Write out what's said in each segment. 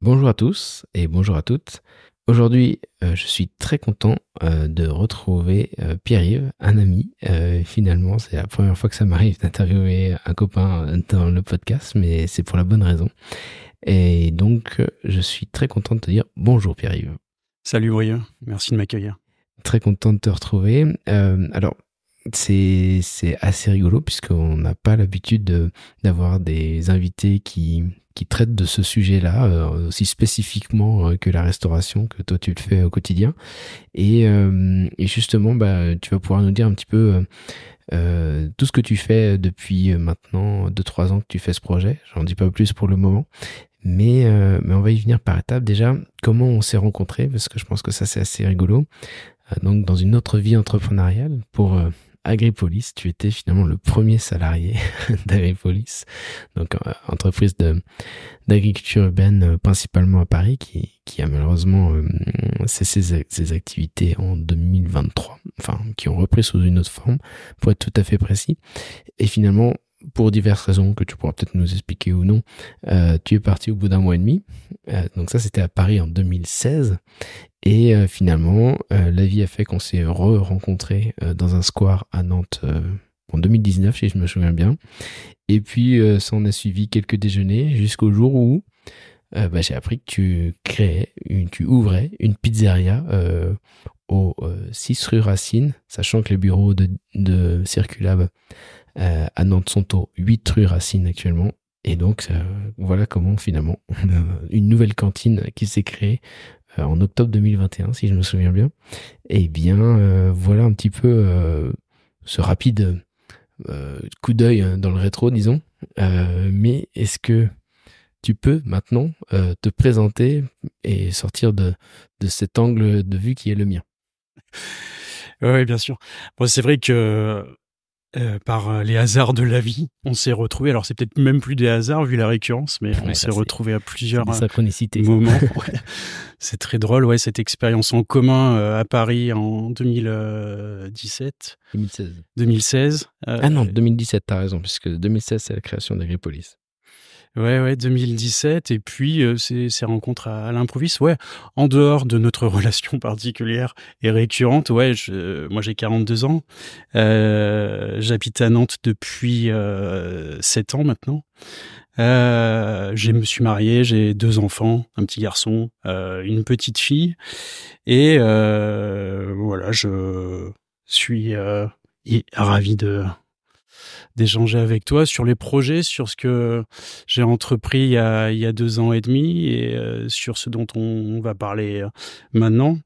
Bonjour à tous et bonjour à toutes. Aujourd'hui, je suis très content de retrouver Pierre-Yves, un ami. Finalement, c'est la première fois que ça m'arrive d'interviewer un copain dans le podcast, mais c'est pour la bonne raison. Et donc, je suis très content de te dire bonjour Pierre-Yves. Salut Brieux, merci de m'accueillir. Très content de te retrouver. Alors, c'est assez rigolo puisqu'on n'a pas l'habitude d'avoir des invités qui traitent de ce sujet-là aussi spécifiquement que la restauration, que toi tu le fais au quotidien. Et justement, tu vas pouvoir nous dire un petit peu tout ce que tu fais depuis maintenant 2-3 ans que tu fais ce projet. J'en dis pas plus pour le moment. Mais on va y venir par étapes. Déjà, comment on s'est rencontrés, parce que je pense que ça c'est assez rigolo. Donc dans une autre vie entrepreneuriale pour Agripolis, tu étais finalement le premier salarié d'Agripolis, donc entreprise d'agriculture urbaine principalement à Paris, qui a malheureusement cessé ses activités en 2023, enfin qui ont repris sous une autre forme, pour être tout à fait précis. Et finalement, pour diverses raisons que tu pourras peut-être nous expliquer ou non, tu es parti au bout d'un mois et demi. Donc ça, c'était à Paris en 2016. Et finalement, la vie a fait qu'on s'est rencontrés dans un square à Nantes en 2019, si je me souviens bien. Et puis, ça en a suivi quelques déjeuners jusqu'au jour où j'ai appris que tu ouvrais une pizzeria au 6 rue Racine, sachant que les bureaux de Circulab à Nantes sont au 8 rue Racine actuellement. Et donc, voilà comment finalement on a une nouvelle cantine qui s'est créée en octobre 2021, si je me souviens bien. Et bien, voilà un petit peu ce rapide coup d'œil dans le rétro, disons. Mais est-ce que tu peux maintenant te présenter et sortir de cet angle de vue qui est le mien? Oui, bien sûr. Bon, c'est vrai que par les hasards de la vie, on s'est retrouvés. Alors, c'est peut-être même plus des hasards vu la récurrence, mais on s'est retrouvés à plusieurs des synchronicités, moments. Ouais. C'est très drôle, ouais, cette expérience en commun à Paris en 2017. 2016. Ah non, 2017, t'as raison, puisque 2016, c'est la création d'Agripolis. Ouais, 2017, et puis ces rencontres à l'improviste, ouais, en dehors de notre relation particulière et récurrente, ouais, moi j'ai 42 ans, j'habite à Nantes depuis 7 ans maintenant, je me suis marié, j'ai 2 enfants, un petit garçon, une petite fille, et voilà, je suis ravi d'échanger avec toi sur les projets, sur ce que j'ai entrepris il y a 2 ans et demi, et sur ce dont on va parler maintenant.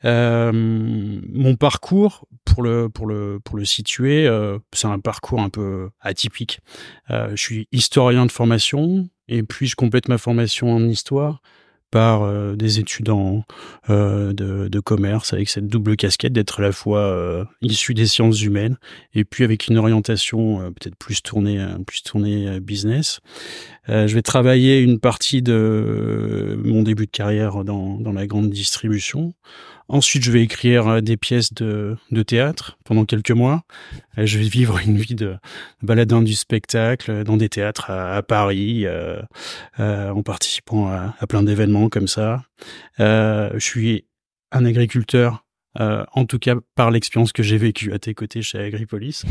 Mon parcours, pour le situer, c'est un parcours un peu atypique. Je suis historien de formation, et puis je complète ma formation en histoire par des études de commerce, avec cette double casquette d'être à la fois issu des sciences humaines et puis avec une orientation peut-être plus tournée business. Je vais travailler une partie de mon début de carrière dans la grande distribution. Ensuite, je vais écrire des pièces de théâtre pendant quelques mois. Je vais vivre une vie de baladin du spectacle dans des théâtres à Paris, en participant à plein d'événements comme ça. Je suis un agriculteur, en tout cas par l'expérience que j'ai vécue à tes côtés chez Agripolis.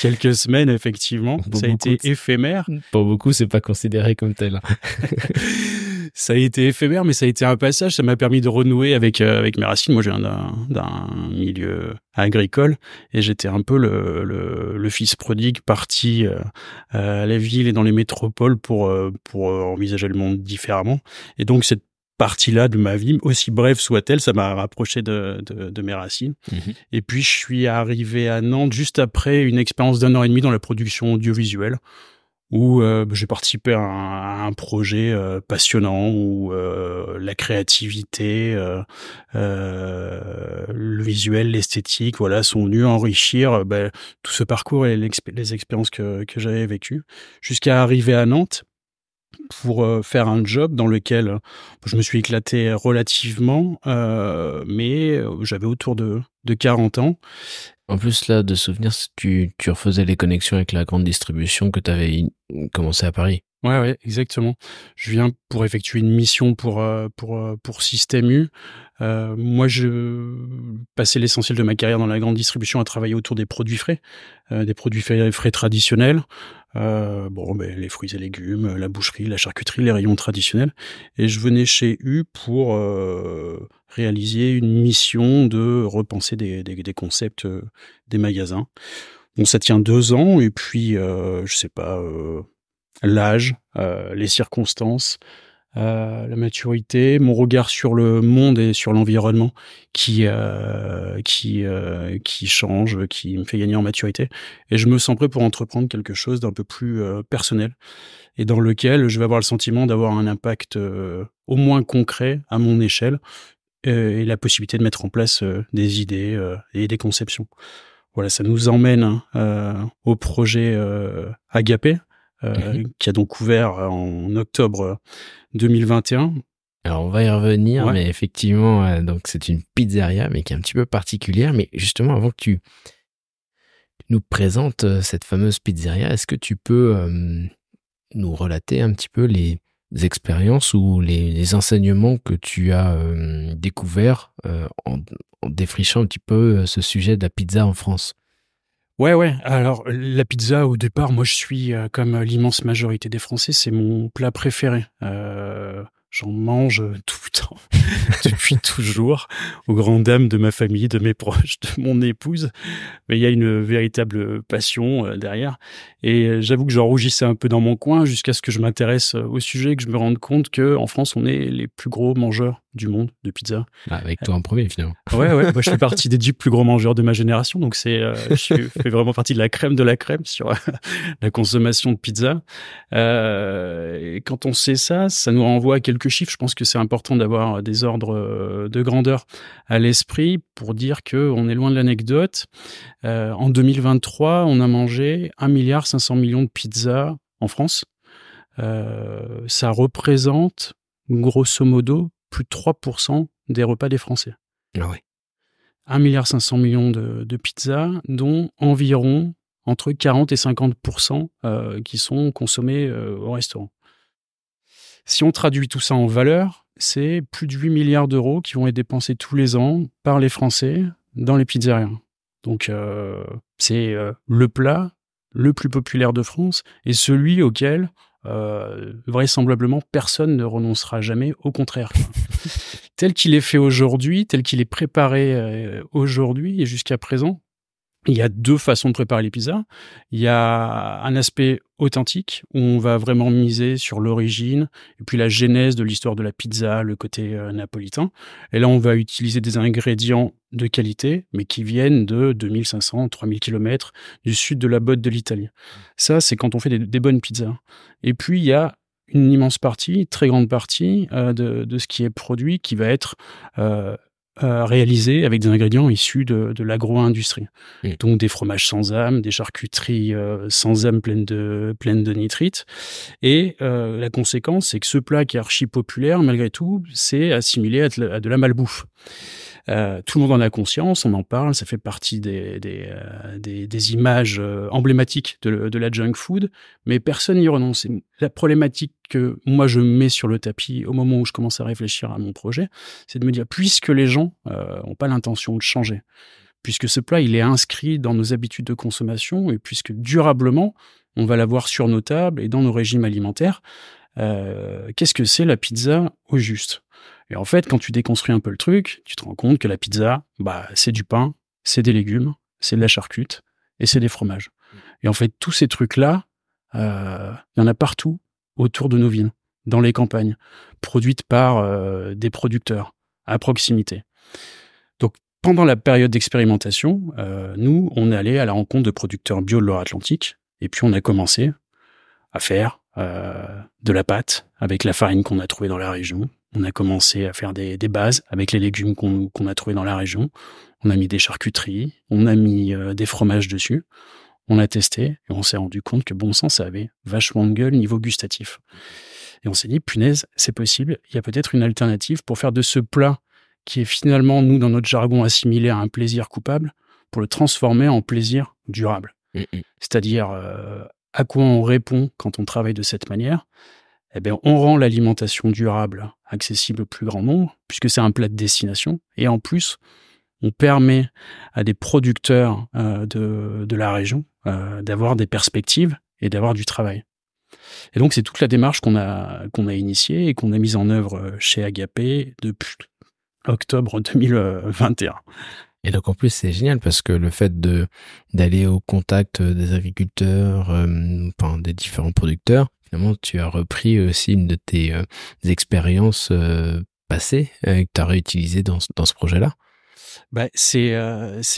Quelques semaines, effectivement. Ça a été éphémère. Pour beaucoup, c'est pas considéré comme tel. Ça a été éphémère, mais ça a été un passage. Ça m'a permis de renouer avec mes racines. Moi, je viens d'un milieu agricole, et j'étais un peu le fils prodigue parti à la ville et dans les métropoles pour envisager le monde différemment. Et donc, cette partie-là de ma vie, aussi brève soit-elle, ça m'a rapproché de mes racines. Mmh. Et puis, je suis arrivé à Nantes juste après une expérience d'1 an et demi dans la production audiovisuelle, où j'ai participé à un projet passionnant, où la créativité, le visuel, l'esthétique, voilà, sont venus enrichir tout ce parcours et les expériences que j'avais vécues, jusqu'à arriver à Nantes pour faire un job dans lequel je me suis éclaté relativement, mais j'avais autour de 40 ans. En plus, là, de souvenir, tu refaisais les connexions avec la grande distribution que tu avais commencé à Paris. Ouais, exactement. Je viens pour effectuer une mission pour Système U. Moi, je passais l'essentiel de ma carrière dans la grande distribution à travailler autour des produits frais, frais traditionnels. Les fruits et légumes, la boucherie, la charcuterie, les rayons traditionnels. Et je venais chez U pour réaliser une mission de repenser des concepts des magasins. Bon, ça tient 2 ans et puis je sais pas. L'âge, les circonstances, la maturité, mon regard sur le monde et sur l'environnement qui change, qui me fait gagner en maturité. Et je me sens prêt pour entreprendre quelque chose d'un peu plus personnel et dans lequel je vais avoir le sentiment d'avoir un impact au moins concret à mon échelle et la possibilité de mettre en place des idées et des conceptions. Voilà, ça nous emmène au projet Agapé, qui a donc ouvert en octobre 2021. Alors on va y revenir, Ouais. mais effectivement, donc c'est une pizzeria, mais qui est un petit peu particulière. Mais justement, avant que tu nous présentes cette fameuse pizzeria, est-ce que tu peux nous relater un petit peu les expériences ou les enseignements que tu as découverts en défrichant un petit peu ce sujet de la pizza en France? Ouais. Alors, la pizza, au départ, moi, je suis, comme l'immense majorité des Français, c'est mon plat préféré. J'en mange tout le temps, depuis toujours, aux grandes dames de ma famille, de mes proches, de mon épouse. Mais il y a une véritable passion derrière. Et j'avoue que j'en rougissais un peu dans mon coin jusqu'à ce que je m'intéresse au sujet, que je me rende compte que en France, on est les plus gros mangeurs du monde de pizza. Avec toi en premier, finalement. Ouais. Moi, je fais partie des 10 plus gros mangeurs de ma génération, donc je fais vraiment partie de la crème sur la consommation de pizza. Et quand on sait ça, ça nous renvoie à quelques chiffres. Je pense que c'est important d'avoir des ordres de grandeur à l'esprit pour dire que on est loin de l'anecdote. En 2023, on a mangé 1,5 milliard de pizzas en France. Ça représente, grosso modo, plus de 3% des repas des Français. Ah ouais. 1,5 milliard de pizzas, dont environ entre 40 et 50% qui sont consommés au restaurant. Si on traduit tout ça en valeur, c'est plus de 8 milliards d'euros qui vont être dépensés tous les ans par les Français dans les pizzerias. Donc c'est le plat le plus populaire de France et celui auquel vraisemblablement personne ne renoncera jamais, au contraire. Tel qu'il est fait aujourd'hui, tel qu'il est préparé aujourd'hui et jusqu'à présent, il y a 2 façons de préparer les pizzas. Il y a un aspect authentique où on va vraiment miser sur l'origine et puis la genèse de l'histoire de la pizza, le côté napolitain. Et là, on va utiliser des ingrédients de qualité, mais qui viennent de 2500, 3000 km du sud de la botte de l'Italie. Ça, c'est quand on fait des bonnes pizzas. Et puis, il y a une immense partie, très grande partie de ce qui est produit qui va être réalisé avec des ingrédients issus de l'agro-industrie. Donc des fromages sans âme, des charcuteries sans âme pleines de nitrites. Et la conséquence, c'est que ce plat qui est archi populaire, malgré tout, c'est assimilé à de la malbouffe. Tout le monde en a conscience, on en parle, ça fait partie des images emblématiques de la junk food, mais personne n'y renonce. Et la problématique que moi je mets sur le tapis au moment où je commence à réfléchir à mon projet, c'est de me dire, puisque les gens n'ont pas l'intention de changer, puisque ce plat il est inscrit dans nos habitudes de consommation et puisque durablement on va l'avoir sur nos tables et dans nos régimes alimentaires, qu'est-ce que c'est la pizza au juste ? Et en fait, quand tu déconstruis un peu le truc, tu te rends compte que la pizza, c'est du pain, c'est des légumes, c'est de la charcute et c'est des fromages. Et en fait, tous ces trucs-là, il y en a partout autour de nos villes, dans les campagnes, produites par des producteurs à proximité. Donc, pendant la période d'expérimentation, nous, on est allé à la rencontre de producteurs bio de Loire-Atlantique et puis on a commencé à faire de la pâte avec la farine qu'on a trouvée dans la région. On a commencé à faire des bases avec les légumes qu'on a trouvés dans la région. On a mis des charcuteries, on a mis des fromages dessus. On a testé et on s'est rendu compte que bon sang, ça avait vachement de gueule niveau gustatif. Et on s'est dit, punaise, c'est possible, il y a peut-être une alternative pour faire de ce plat qui est finalement, nous, dans notre jargon, assimilé à un plaisir coupable, pour le transformer en plaisir durable. C'est-à-dire, à quoi on répond quand on travaille de cette manière? Eh bien, on rend l'alimentation durable accessible au plus grand nombre, puisque c'est un plat de destination. Et en plus, on permet à des producteurs de la région d'avoir des perspectives et d'avoir du travail. Et donc, c'est toute la démarche qu'on a initiée et qu'on a mise en œuvre chez Agapé depuis octobre 2021. Et donc en plus c'est génial parce que le fait d'aller au contact des agriculteurs, enfin des différents producteurs, finalement tu as repris aussi une de tes expériences passées que tu as réutilisées dans ce projet-là. Bah, c'est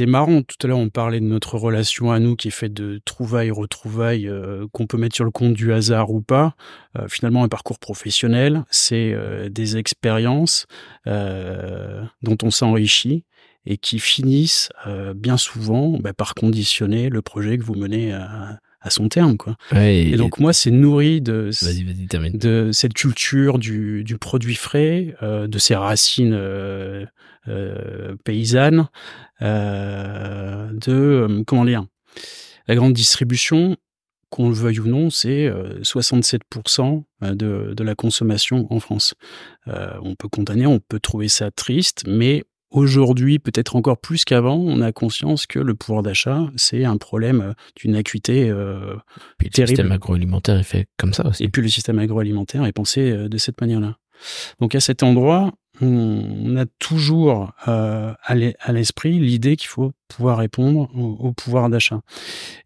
marrant. Tout à l'heure, on parlait de notre relation à nous qui est faite de trouvailles, retrouvailles, qu'on peut mettre sur le compte du hasard ou pas. Finalement, un parcours professionnel, c'est des expériences dont on s'enrichit et qui finissent bien souvent par conditionner le projet que vous menez à son terme, quoi. Ouais, et donc moi, c'est nourri de termine. de cette culture du produit frais, de ses racines paysannes, comment dire, la grande distribution, qu'on le veuille ou non, c'est 67% de la consommation en France. On peut condamner, on peut trouver ça triste, mais aujourd'hui, peut-être encore plus qu'avant, on a conscience que le pouvoir d'achat, c'est un problème d'une acuité Puis le terrible. système agroalimentaire est fait comme ça aussi. Et puis le système agroalimentaire est pensé de cette manière-là. Donc à cet endroit, on a toujours à l'esprit l'idée qu'il faut pouvoir répondre au pouvoir d'achat.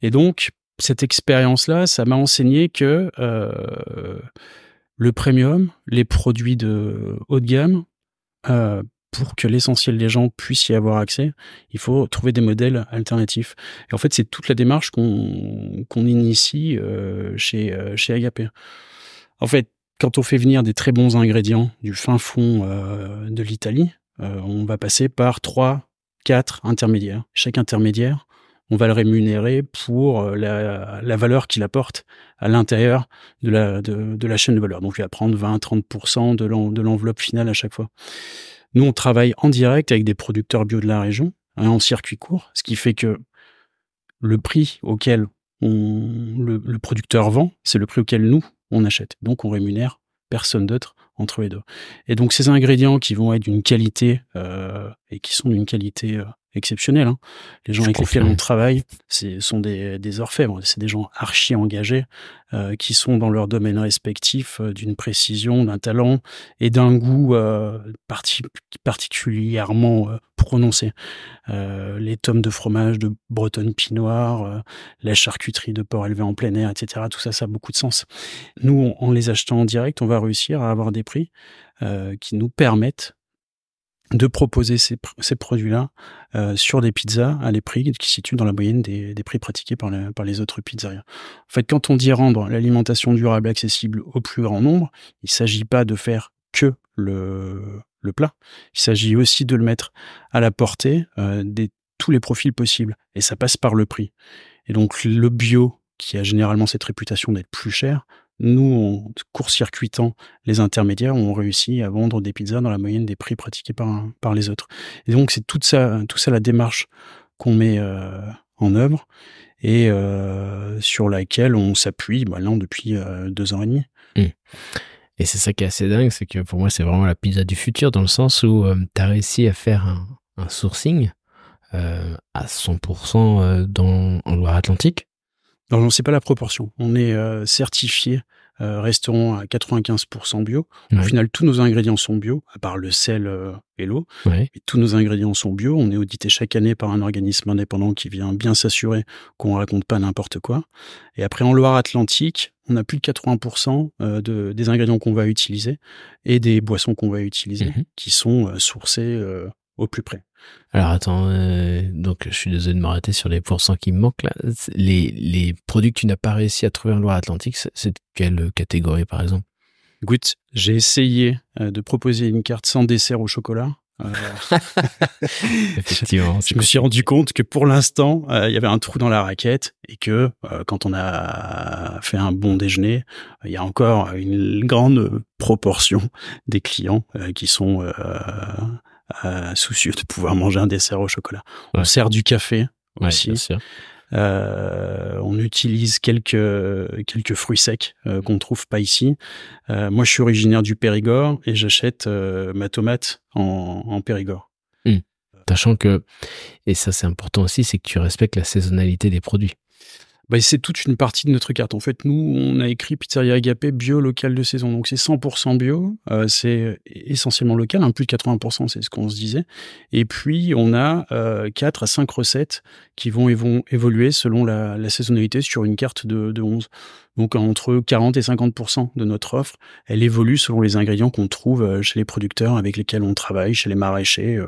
Et donc, cette expérience-là, ça m'a enseigné que le premium, les produits de haut de gamme, pour que l'essentiel des gens puissent y avoir accès, il faut trouver des modèles alternatifs. Et en fait, c'est toute la démarche qu'on initie chez Agapé. En fait, quand on fait venir des très bons ingrédients du fin fond de l'Italie, on va passer par 3, 4 intermédiaires. Chaque intermédiaire, on va le rémunérer pour la valeur qu'il apporte à l'intérieur de la chaîne de valeur. Donc, il va prendre 20-30% de l'enveloppe finale à chaque fois. Nous, on travaille en direct avec des producteurs bio de la région, en circuit court, ce qui fait que le prix auquel le producteur vend, c'est le prix auquel nous, on achète. Donc, on rémunère personne d'autre entre les deux. Et donc, ces ingrédients qui vont être d'une qualité et qui sont d'une qualité exceptionnelle, hein. Les gens avec lesquels on travaille, sont des orfèvres, c'est des gens archi engagés qui sont dans leur domaine respectif d'une précision, d'un talent et d'un goût particulièrement prononcé. Les tomes de fromage de Bretonne Pinoire, la charcuterie de porc élevé en plein air, etc. Tout ça, ça a beaucoup de sens. Nous, en les achetant en direct, on va réussir à avoir des prix qui nous permettent de proposer ces produits-là sur des pizzas à des prix qui se situent dans la moyenne des prix pratiqués par les autres pizzerias. En fait, quand on dit rendre l'alimentation durable accessible au plus grand nombre, il ne s'agit pas de faire que le plat. Il s'agit aussi de le mettre à la portée tous les profils possibles. Et ça passe par le prix. Et donc, le bio, qui a généralement cette réputation d'être plus cher, nous, en court-circuitant les intermédiaires, on réussit à vendre des pizzas dans la moyenne des prix pratiqués par les autres. Et donc, c'est tout ça la démarche qu'on met en œuvre et sur laquelle on s'appuie maintenant depuis 2 ans et demi. Et c'est ça qui est assez dingue, c'est que pour moi, c'est vraiment la pizza du futur, dans le sens où tu as réussi à faire un sourcing à 100% en Loire-Atlantique. Non, c'est pas la proportion. On est certifié restaurant à 95% bio. Au final, tous nos ingrédients sont bio, à part le sel et l'eau. Ouais. Et tous nos ingrédients sont bio. On est audité chaque année par un organisme indépendant qui vient bien s'assurer qu'on raconte pas n'importe quoi. Et après, en Loire-Atlantique, on a plus de 80% des ingrédients qu'on va utiliser et des boissons qu'on va utiliser qui sont sourcés au plus près. Alors attends, donc je suis désolé de m'arrêter sur les pourcents qui me manquent là. Les produits que tu n'as pas réussi à trouver en Loire-Atlantique, c'est de quelle catégorie par exemple? Écoute, j'ai essayé de proposer une carte sans dessert au chocolat. Effectivement. Je me suis rendu compte que pour l'instant, il y avait un trou dans la raquette et que quand on a fait un bon déjeuner, il y a encore une grande proportion des clients qui sont soucieux de pouvoir manger un dessert au chocolat. On sert du café aussi. Bien sûr. On utilise quelques fruits secs qu'on trouve pas ici. Moi, je suis originaire du Périgord et j'achète ma tomate en Périgord. Sachant que, et ça c'est important aussi, c'est que tu respectes la saisonnalité des produits. Bah, c'est toute une partie de notre carte. En fait, nous, on a écrit Pizzeria Agapé bio local de saison. Donc, c'est 100% bio. C'est essentiellement local. Plus de 80%, c'est ce qu'on se disait. Et puis, on a 4 à 5 recettes qui vont évoluer selon la saisonnalité sur une carte de 11. Donc, entre 40 et 50% de notre offre, elle évolue selon les ingrédients qu'on trouve chez les producteurs avec lesquels on travaille, chez les maraîchers.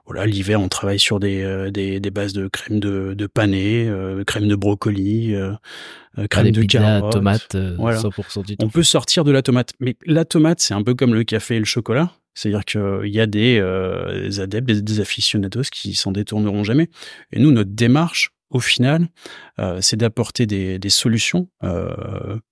Voilà, l'hiver, on travaille sur des bases de crème de panais, crème de brocoli, crème de carottes. Tomate, voilà. 100% du On peut sortir de la tomate. Mais la tomate, c'est un peu comme le café et le chocolat. C'est-à-dire qu'il y a des adeptes, des aficionados qui s'en détourneront jamais. Et nous, notre démarche, au final, c'est d'apporter des solutions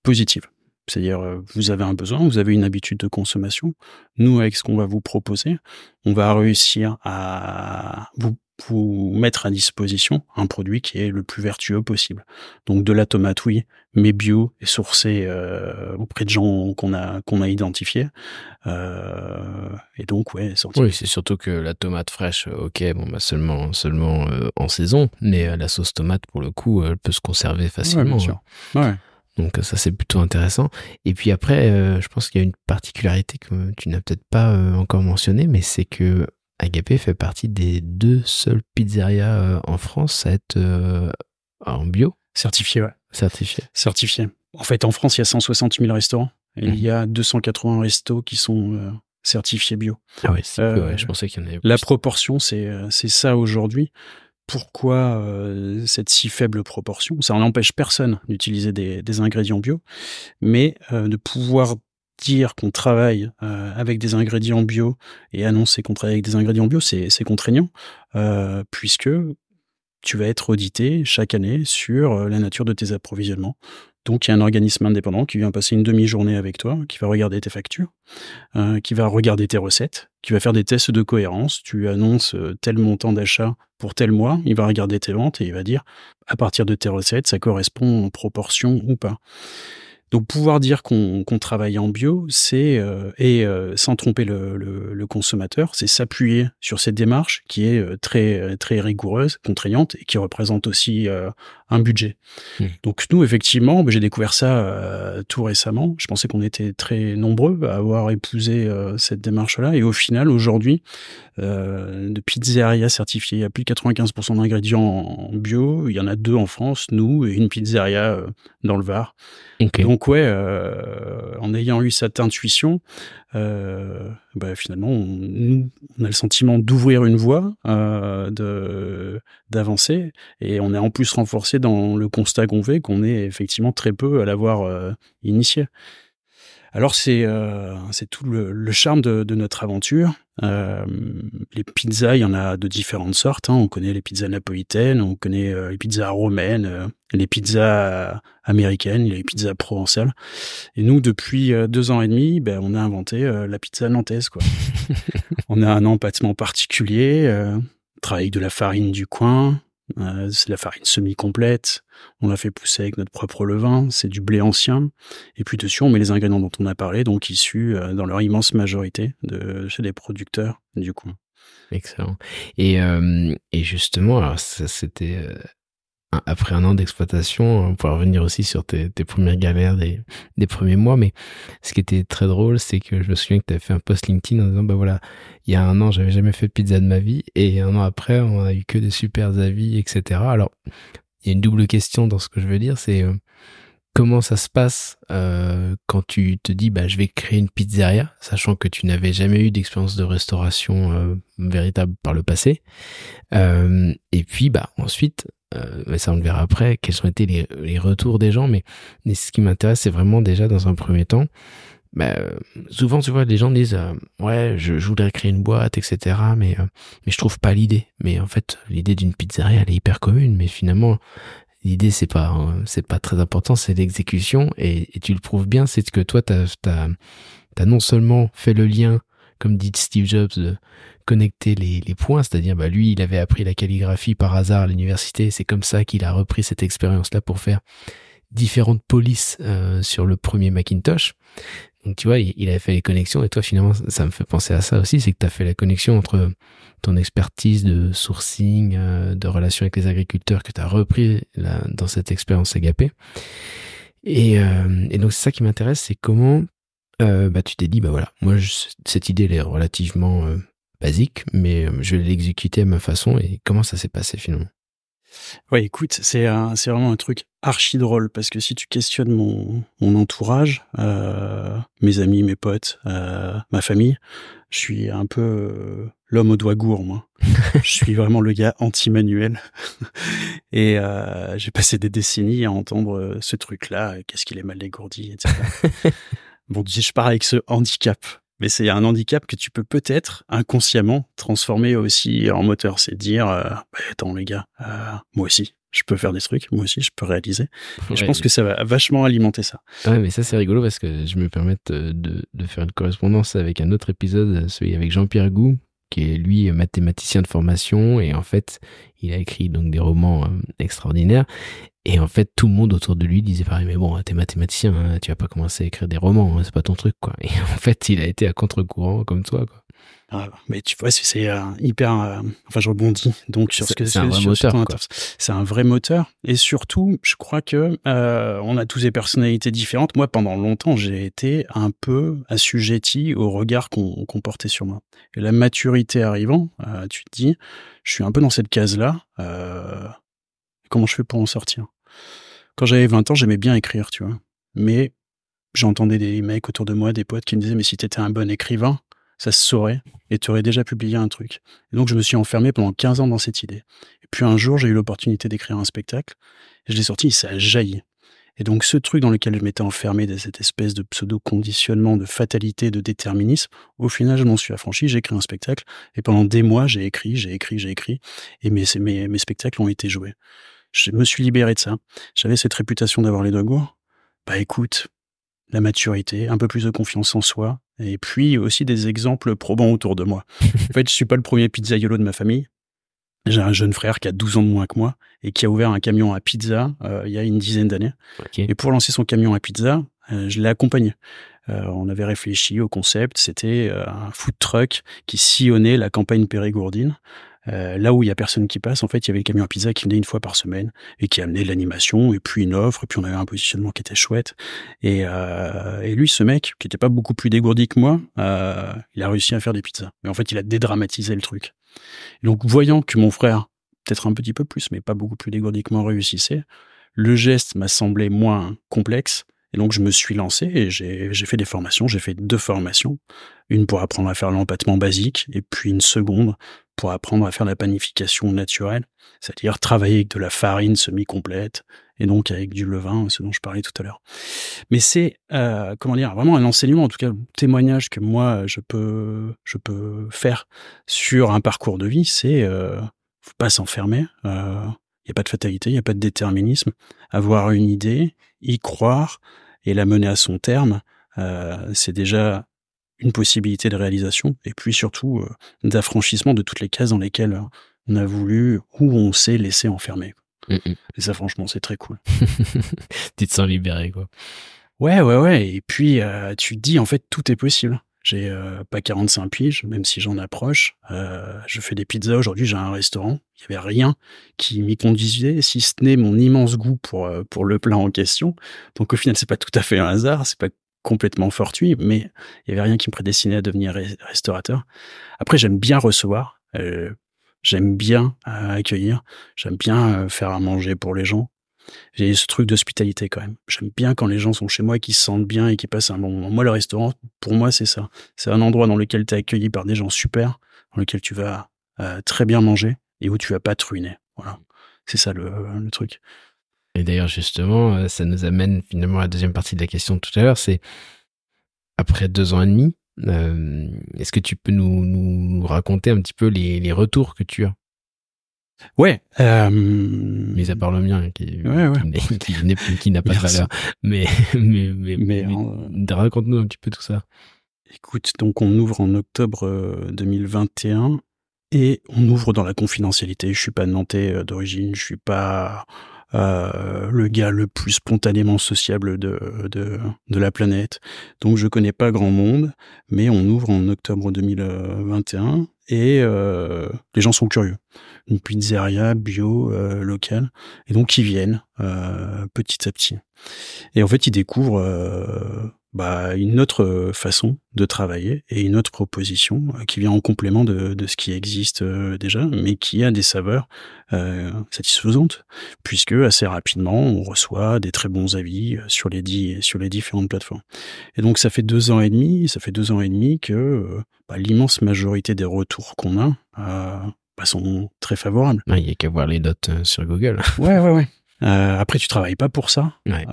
positives. C'est-à-dire, vous avez un besoin, vous avez une habitude de consommation. Nous, avec ce qu'on va vous proposer, on va réussir à vous mettre à disposition un produit qui est le plus vertueux possible. Donc de la tomate, oui, mais bio et sourcée auprès de gens qu'on a identifiés. Et donc, ouais, sorti. Oui, c'est surtout que la tomate fraîche, ok, bon, bah seulement en saison, mais la sauce tomate, pour le coup, elle peut se conserver facilement. Ouais, bien sûr. Ouais. Donc ça, c'est plutôt intéressant. Et puis après, je pense qu'il y a une particularité que tu n'as peut-être pas encore mentionnée, mais c'est que Agapé fait partie des 2 seules pizzerias en France à être en bio. Certifié, ouais. Certifié. En fait, en France, il y a 160 000 restaurants. Et il y a 280 restos qui sont certifiés bio. Ah oui, c'est peu, ouais, je pensais qu'il y en avait plus. La proportion, c'est ça aujourd'hui. Pourquoi cette si faible proportion ? Ça n'empêche personne d'utiliser des ingrédients bio, mais de pouvoir dire qu'on travaille avec des ingrédients bio et annoncer qu'on travaille avec des ingrédients bio, c'est contraignant, puisque tu vas être audité chaque année sur la nature de tes approvisionnements. Donc, il y a un organisme indépendant qui vient passer une demi-journée avec toi, qui va regarder tes factures, qui va regarder tes recettes, qui va faire des tests de cohérence. Tu annonces tel montant d'achat pour tel mois, il va regarder tes ventes et il va dire, à partir de tes recettes, ça correspond en proportion ou pas. Donc, pouvoir dire qu'on travaille en bio, c'est sans tromper le consommateur, c'est s'appuyer sur cette démarche qui est très très rigoureuse, contraignante et qui représente aussi un budget. Donc nous, effectivement, j'ai découvert ça tout récemment. Je pensais qu'on était très nombreux à avoir épousé cette démarche-là, et au final, aujourd'hui, de pizzeria certifiée, il y a plus de 95% d'ingrédients en bio. Il y en a 2 en France, nous, et une pizzeria dans le Var. Okay. Donc ouais, en ayant eu cette intuition, finalement, on a le sentiment d'ouvrir une voie, d'avancer, et on est en plus renforcé dans le constat qu'on fait, qu'on est effectivement très peu à l'avoir initié. Alors c'est tout le charme de notre aventure. Les pizzas, il y en a de différentes sortes. On connaît les pizzas napolitaines, on connaît les pizzas romaines, les pizzas américaines, les pizzas provençales. Et nous, depuis 2 ans et demi, on a inventé la pizza nantaise, quoi. On a un empâtement particulier, on travaille avec de la farine du coin. C'est de la farine semi-complète, on l'a fait pousser avec notre propre levain, c'est du blé ancien, et puis dessus on met les ingrédients dont on a parlé, donc issus dans leur immense majorité chez des producteurs du coin. Excellent. Et justement, alors ça c'était après 1 an d'exploitation, on pourra revenir aussi sur tes premières galères des premiers mois, mais ce qui était très drôle, c'est que je me souviens que tu avais fait un post LinkedIn en disant, voilà, il y a 1 an, j'avais jamais fait de pizza de ma vie, et 1 an après, on a eu que des super avis, etc. Alors, il y a une double question dans ce que je veux dire, c'est comment ça se passe quand tu te dis, je vais créer une pizzeria, sachant que tu n'avais jamais eu d'expérience de restauration véritable par le passé, et puis ensuite, ça on le verra après, quels ont été les retours des gens, mais ce qui m'intéresse, c'est vraiment déjà dans un premier temps, souvent tu vois, les gens disent ouais, je voudrais créer une boîte, etc., mais je trouve pas l'idée. Mais en fait, l'idée d'une pizzeria, elle est hyper commune, mais finalement l'idée c'est pas très important, c'est l'exécution, et tu le prouves bien, c'est que toi t'as non seulement fait le lien comme dit Steve Jobs, de connecter les points, c'est-à-dire lui, il avait appris la calligraphie par hasard à l'université, c'est comme ça qu'il a repris cette expérience-là pour faire différentes polices sur le premier Macintosh. Donc tu vois, il avait fait les connexions, et toi finalement ça me fait penser à ça aussi, c'est que tu as fait la connexion entre ton expertise de sourcing, de relations avec les agriculteurs que tu as repris là, dans cette expérience Agapé. Et donc c'est ça qui m'intéresse, c'est comment tu t'es dit, voilà, moi cette idée elle est relativement basique, mais je vais l'exécuter à ma façon, et comment ça s'est passé finalement? Ouais, écoute, c'est vraiment un truc archi drôle, parce que si tu questionnes mon entourage, mes amis, mes potes, ma famille, je suis un peu l'homme aux doigts gourds, moi. Je suis vraiment le gars anti-manuel. Et j'ai passé des décennies à entendre ce truc-là, qu'est-ce qu'il est mal dégourdi, etc. Bon, je pars avec ce handicap. Mais c'est un handicap que tu peux peut-être inconsciemment transformer aussi en moteur. C'est dire, attends les gars, moi aussi, je peux faire des trucs, moi aussi, je peux réaliser. Et je pense que ça va vachement alimenter ça. Ouais, mais ça c'est rigolo parce que je me permets de faire une correspondance avec un autre épisode, celui avec Jean-Pierre Gou, qui est lui mathématicien de formation, et en fait, il a écrit donc des romans extraordinaires. Et en fait, tout le monde autour de lui disait pareil, mais bon, t'es mathématicien, hein, tu vas pas commencer à écrire des romans, hein, c'est pas ton truc, quoi. Et en fait, il a été à contre-courant comme toi, quoi. Ah, mais tu vois, c'est hyper. Enfin, je rebondis donc sur ce que c'est un vrai moteur, quoi. C'est un vrai moteur, et surtout, je crois que on a tous des personnalités différentes. Moi, pendant longtemps, j'ai été un peu assujetti au regard qu'on portait sur moi. Et la maturité arrivant, tu te dis, je suis un peu dans cette case-là. Comment je fais pour en sortir? Quand j'avais 20 ans, j'aimais bien écrire, tu vois. Mais j'entendais des mecs autour de moi, des potes qui me disaient, mais si t'étais un bon écrivain, ça se saurait, et tu aurais déjà publié un truc. Et donc, je me suis enfermé pendant 15 ans dans cette idée. Et puis un jour, j'ai eu l'opportunité d'écrire un spectacle, et je l'ai sorti, et ça a jailli. Et donc, ce truc dans lequel je m'étais enfermé, de cette espèce de pseudo-conditionnement, de fatalité, de déterminisme, au final, je m'en suis affranchi, j'ai écrit un spectacle, et pendant des mois, j'ai écrit, et mes spectacles ont été joués. Je me suis libéré de ça. J'avais cette réputation d'avoir les doigts gourds. Écoute, la maturité, un peu plus de confiance en soi, et puis aussi des exemples probants autour de moi. En fait, je suis pas le premier pizzaiolo de ma famille. J'ai un jeune frère qui a 12 ans de moins que moi et qui a ouvert un camion à pizza il y a une dizaine d'années. Okay. Et pour lancer son camion à pizza, je l'ai accompagné. On avait réfléchi au concept, c'était un food truck qui sillonnait la campagne périgourdine. Là où il y a personne qui passe, en fait, il y avait le camion à pizza qui venait une fois par semaine et qui amenait de l'animation, et puis une offre, et puis on avait un positionnement qui était chouette. Et lui, ce mec, qui était pas beaucoup plus dégourdi que moi, il a réussi à faire des pizzas. Mais en fait, il a dédramatisé le truc. Et donc, voyant que mon frère, peut-être un petit peu plus, mais pas beaucoup plus dégourdi que moi, réussissait, le geste m'a semblé moins complexe. Et donc, je me suis lancé et j'ai fait des formations. J'ai fait 2 formations. Une pour apprendre à faire l'empattement basique, et puis une seconde pour apprendre à faire la panification naturelle, c'est-à-dire travailler avec de la farine semi-complète, et donc avec du levain, ce dont je parlais tout à l'heure. Mais c'est, vraiment un enseignement, en tout cas, un témoignage que moi, je peux faire sur un parcours de vie, c'est, faut pas s'enfermer, y a pas de fatalité, y a pas de déterminisme. Avoir une idée, y croire, et la mener à son terme, c'est déjà une possibilité de réalisation, et puis surtout d'affranchissement de toutes les cases dans lesquelles on a voulu, ou on s'est laissé enfermer. Et ça, franchement, c'est très cool. Tu te sens libéré, quoi. Ouais. Et puis, tu te dis, en fait, tout est possible. J'ai pas 45 piges, même si j'en approche. Je fais des pizzas. Aujourd'hui, j'ai un restaurant. Il y avait rien qui m'y conduisait, si ce n'est mon immense goût pour le plat en question. Donc, au final, c'est pas tout à fait un hasard. C'est pas complètement fortuit, mais il y avait rien qui me prédestinait à devenir restaurateur. Après, j'aime bien recevoir. J'aime bien accueillir. J'aime bien faire à manger pour les gens. J'ai ce truc d'hospitalité quand même. J'aime bien quand les gens sont chez moi et qu'ils se sentent bien et qu'ils passent un bon moment. Moi, le restaurant, pour moi, c'est ça. C'est un endroit dans lequel tu es accueilli par des gens super, dans lequel tu vas très bien manger et où tu vas pas te ruiner. Voilà. C'est ça le truc. Et d'ailleurs, justement, ça nous amène finalement à la deuxième partie de la question de tout à l'heure, c'est après 2 ans et demi, est-ce que tu peux nous raconter un petit peu les retours que tu as? Ouais. Mis à part le mien, qui n'a pas de valeur. Mais raconte-nous un petit peu tout ça. Écoute, donc on ouvre en octobre 2021 et on ouvre dans la confidentialité. Je suis pas nantais d'origine, je suis pas le gars le plus spontanément sociable de la planète. Donc je connais pas grand monde, mais on ouvre en octobre 2021 et les gens sont curieux. Une pizzeria bio locale, et donc ils viennent petit à petit. Et en fait, ils découvrent une autre façon de travailler et une autre proposition qui vient en complément de ce qui existe déjà, mais qui a des saveurs satisfaisantes, puisque assez rapidement, on reçoit des très bons avis sur les différentes plateformes. Et donc, ça fait 2 ans et demi que l'immense majorité des retours qu'on a sont très favorables. Il y a qu'à voir les notes sur Google. Ouais. Après, tu travailles pas pour ça, Ouais.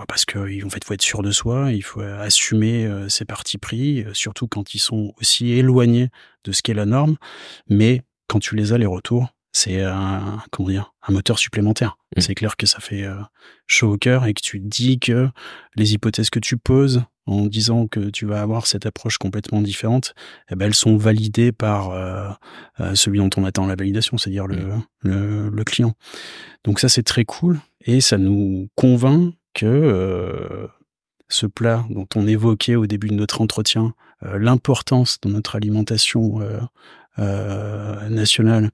parce que en fait, faut être sûr de soi, il faut assumer ses partis pris, surtout quand ils sont aussi éloignés de ce qu'est la norme. Mais quand tu les as, les retours, c'est un moteur supplémentaire. C'est clair que ça fait chaud au cœur et que tu te dis que les hypothèses que tu poses en disant que tu vas avoir cette approche complètement différente, elles sont validées par celui dont on attend la validation, c'est-à-dire le client. Donc ça, c'est très cool et ça nous convainc que ce plat dont on évoquait au début de notre entretien, l'importance dans notre alimentation nationale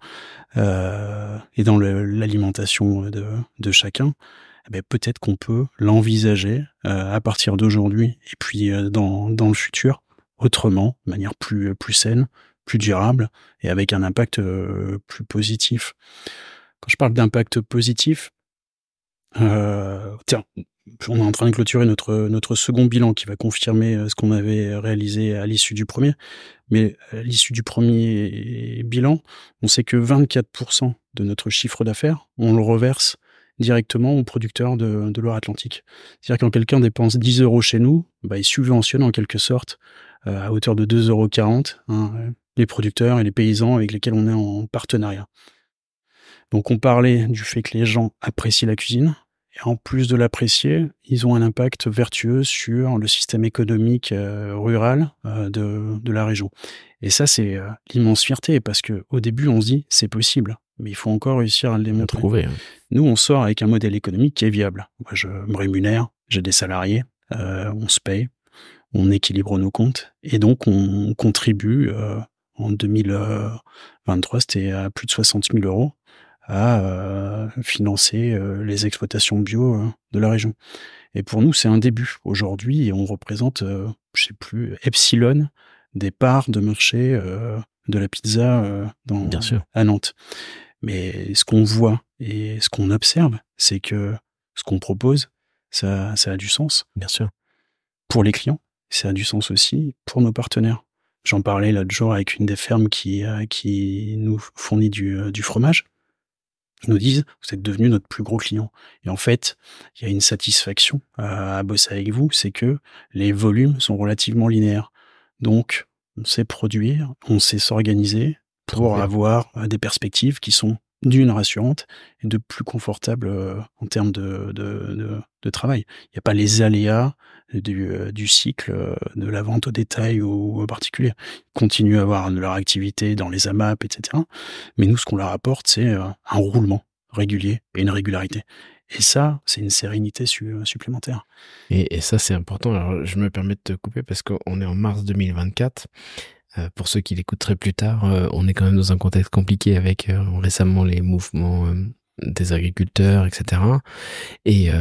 et dans l'alimentation de chacun, peut-être qu'on peut l'envisager à partir d'aujourd'hui et puis dans le futur autrement, de manière plus saine, plus durable et avec un impact plus positif. Quand je parle d'impact positif, tiens, on est en train de clôturer notre second bilan qui va confirmer ce qu'on avait réalisé à l'issue du premier. Mais à l'issue du premier bilan, on sait que 24% de notre chiffre d'affaires, on le reverse directement aux producteurs de Loire-Atlantique. C'est-à-dire que quand quelqu'un dépense 10 € chez nous, il subventionne en quelque sorte à hauteur de 2,40 € les producteurs et les paysans avec lesquels on est en partenariat. Donc on parlait du fait que les gens apprécient la cuisine, et en plus de l'apprécier, ils ont un impact vertueux sur le système économique rural de la région. Et ça, c'est l'immense fierté, parce que au début, on se dit, c'est possible, mais il faut encore réussir à le démontrer. Nous, on sort avec un modèle économique qui est viable. Moi, je me rémunère, j'ai des salariés, on se paye, on équilibre nos comptes, et donc on contribue, en 2023, c'était à plus de 60 000 € à financer les exploitations bio de la région. Et pour nous, c'est un début. Aujourd'hui, on représente, epsilon des parts de marché de la pizza à Nantes. Mais ce qu'on voit et ce qu'on observe, c'est que ce qu'on propose, ça a du sens. Bien sûr. Pour les clients, ça a du sens aussi pour nos partenaires. J'en parlais l'autre jour avec une des fermes qui nous fournit du fromage. Ils nous disent, vous êtes devenu notre plus gros client. Et en fait, il y a une satisfaction à bosser avec vous, c'est que les volumes sont relativement linéaires. Donc, on sait produire, on sait s'organiser pour avoir des perspectives qui sont d'une rassurantes et de plus confortables en termes de travail. Il n'y a pas les aléas du cycle de la vente au détail ou au particulier. Ils continuent à avoir de leur activité dans les AMAP, etc. Mais nous, ce qu'on leur apporte, c'est un roulement régulier et une régularité. Et ça, c'est une sérénité supplémentaire. Et ça, c'est important. Alors, je me permets de te couper parce qu'on est en mars 2024. Pour ceux qui l'écouteraient plus tard, on est quand même dans un contexte compliqué avec récemment les mouvements des agriculteurs, etc. Et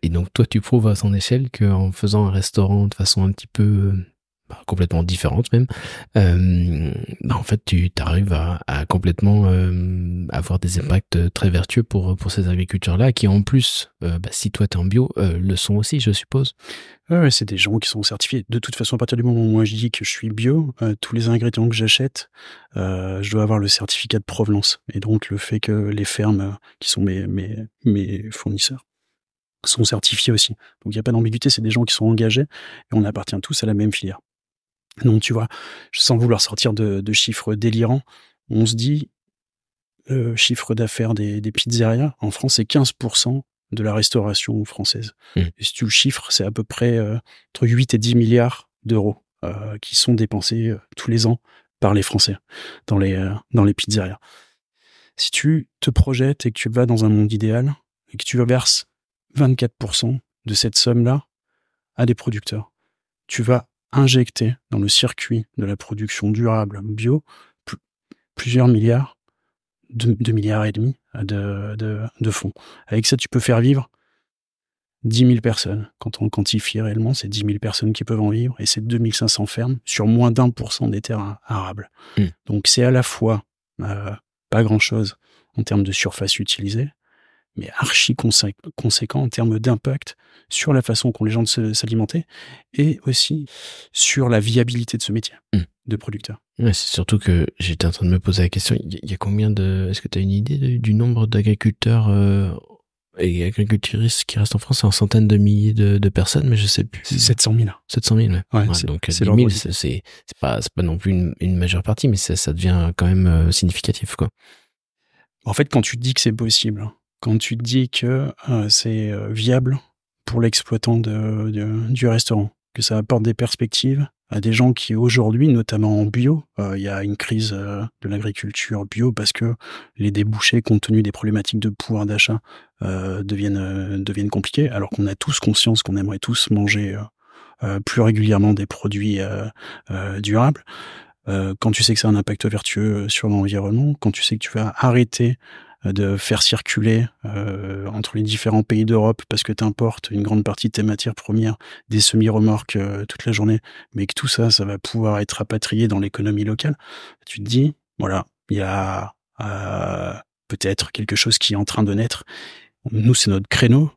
donc toi, tu prouves à son échelle qu'en faisant un restaurant de façon un petit peu complètement différente même, en fait, tu arrives à complètement avoir des impacts très vertueux pour ces agriculteurs-là, qui en plus, si toi t'es en bio, le sont aussi, je suppose. Ouais, c'est des gens qui sont certifiés. De toute façon, à partir du moment où moi je dis que je suis bio, tous les ingrédients que j'achète, je dois avoir le certificat de provenance. Et donc le fait que les fermes qui sont mes fournisseurs sont certifiés aussi. Donc il n'y a pas d'ambiguïté, c'est des gens qui sont engagés et on appartient tous à la même filière. Donc tu vois, sans vouloir sortir de chiffres délirants, on se dit chiffre d'affaires des pizzerias en France, c'est 15% de la restauration française. Et si tu le chiffres, c'est à peu près entre 8 et 10 milliards d'euros qui sont dépensés tous les ans par les Français dans les pizzerias. Si tu te projettes et que tu vas dans un monde idéal et que tu verses 24% de cette somme-là à des producteurs, tu vas injecter dans le circuit de la production durable bio plusieurs milliards, 2 milliards et demi de fonds. Avec ça, tu peux faire vivre 10 000 personnes. Quand on quantifie réellement, c'est 10 000 personnes qui peuvent en vivre et c'est 2500 fermes sur moins d'1% des terres arables. Donc c'est à la fois pas grand-chose en termes de surface utilisée, mais archi conséquent en termes d'impact sur la façon qu'ont les gens de s'alimenter et aussi sur la viabilité de ce métier de producteur. Ouais, c'est surtout que j'étais en train de me poser la question, il y a combien est-ce que tu as une idée du nombre d'agriculteurs et agricultrices qui restent en France? C'est en centaines de milliers de personnes, mais je sais plus. 700 000. 700 000, ouais. Donc 10 000, c'est pas non plus une majeure partie, mais ça devient quand même significatif, quoi. En fait, quand tu te dis que c'est possible, quand tu te dis que c'est viable pour l'exploitant du restaurant, que ça apporte des perspectives à des gens qui aujourd'hui, notamment en bio, il y a une crise de l'agriculture bio parce que les débouchés, compte tenu des problématiques de pouvoir d'achat, deviennent compliqués, alors qu'on a tous conscience qu'on aimerait tous manger plus régulièrement des produits durables. Quand tu sais que ça a un impact vertueux sur l'environnement, quand tu sais que tu vas arrêter de faire circuler entre les différents pays d'Europe parce que tu importes une grande partie de tes matières premières, des semi-remorques toute la journée, mais que tout ça va pouvoir être rapatrié dans l'économie locale, tu te dis, voilà, il y a peut-être quelque chose qui est en train de naître. Nous, c'est notre créneau,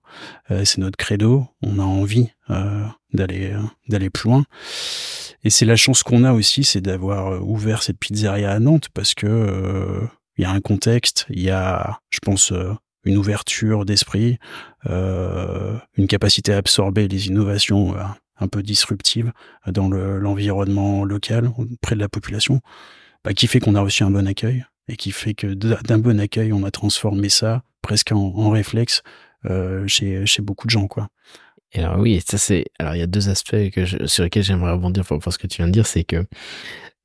c'est notre credo, on a envie d'aller plus loin. Et c'est la chance qu'on a aussi, c'est d'avoir ouvert cette pizzeria à Nantes parce que il y a un contexte, il y a, je pense, une ouverture d'esprit, une capacité à absorber les innovations un peu disruptives dans l'environnement local, auprès de la population, qui fait qu'on a reçu un bon accueil et qui fait que d'un bon accueil, on a transformé ça presque en réflexe chez beaucoup de gens, quoi. Et alors oui, alors il y a deux aspects sur lesquels j'aimerais rebondir pour ce que tu viens de dire, c'est que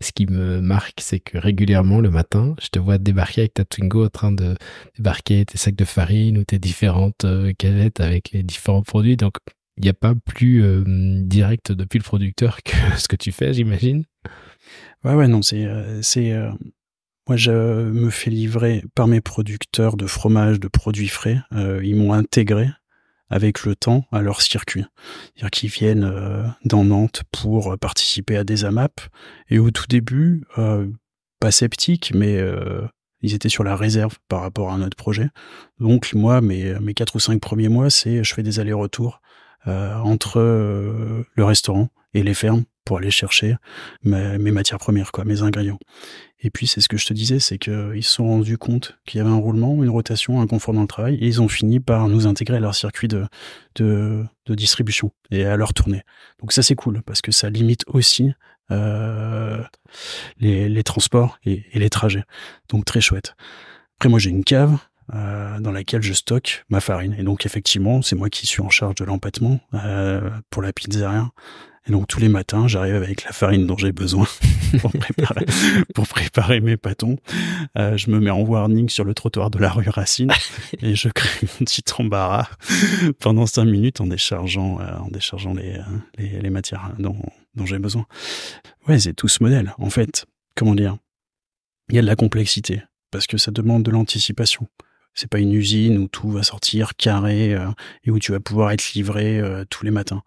ce qui me marque, c'est que régulièrement le matin, je te vois débarquer avec ta Twingo en train de débarquer tes sacs de farine ou tes différentes cagettes avec les différents produits. Donc il n'y a pas plus direct depuis le producteur que ce que tu fais, j'imagine. Ouais, non, moi, je me fais livrer par mes producteurs de fromage, de produits frais. Ils m'ont intégré avec le temps à leur circuit. C'est-à-dire qu'ils viennent dans Nantes pour participer à des AMAP. Et au tout début, pas sceptiques, mais ils étaient sur la réserve par rapport à notre projet. Donc moi, mes 4 ou 5 premiers mois, je fais des allers-retours entre le restaurant et les fermes pour aller chercher mes matières premières, quoi, mes ingrédients. Et puis, c'est ce que je te disais, c'est qu'ils se sont rendus compte qu'il y avait un roulement, une rotation, un confort dans le travail, et ils ont fini par nous intégrer à leur circuit de distribution et à leur tournée. Donc ça, c'est cool, parce que ça limite aussi les transports et les trajets. Donc très chouette. Après, moi, j'ai une cave dans laquelle je stocke ma farine. Et donc, effectivement, c'est moi qui suis en charge de l'empattement pour la pizzeria. Et donc, tous les matins, j'arrive avec la farine dont j'ai besoin pour préparer mes pâtons. Je me mets en warning sur le trottoir de la rue Racine et je crée mon petit embarras pendant 5 minutes en déchargeant les matières dont j'ai besoin. Ouais, c'est tout ce modèle. En fait, comment dire, il y a de la complexité parce que ça demande de l'anticipation. C'est pas une usine où tout va sortir carré et où tu vas pouvoir être livré tous les matins.